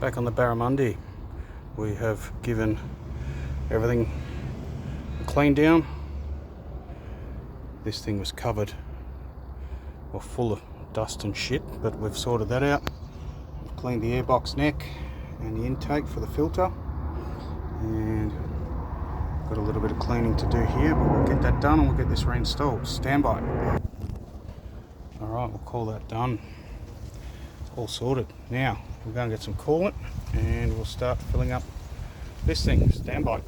Back on the Barramundi, we have given everything a clean down. This thing was covered or full of dust and shit, but we've sorted that out. We've cleaned the airbox neck and the intake for the filter, and got a little bit of cleaning to do here, but we'll get that done and we'll get this reinstalled. Stand by. Alright, we'll call that done. All sorted. Now we'll go and get some coolant and we'll start filling up this thing. Stand by.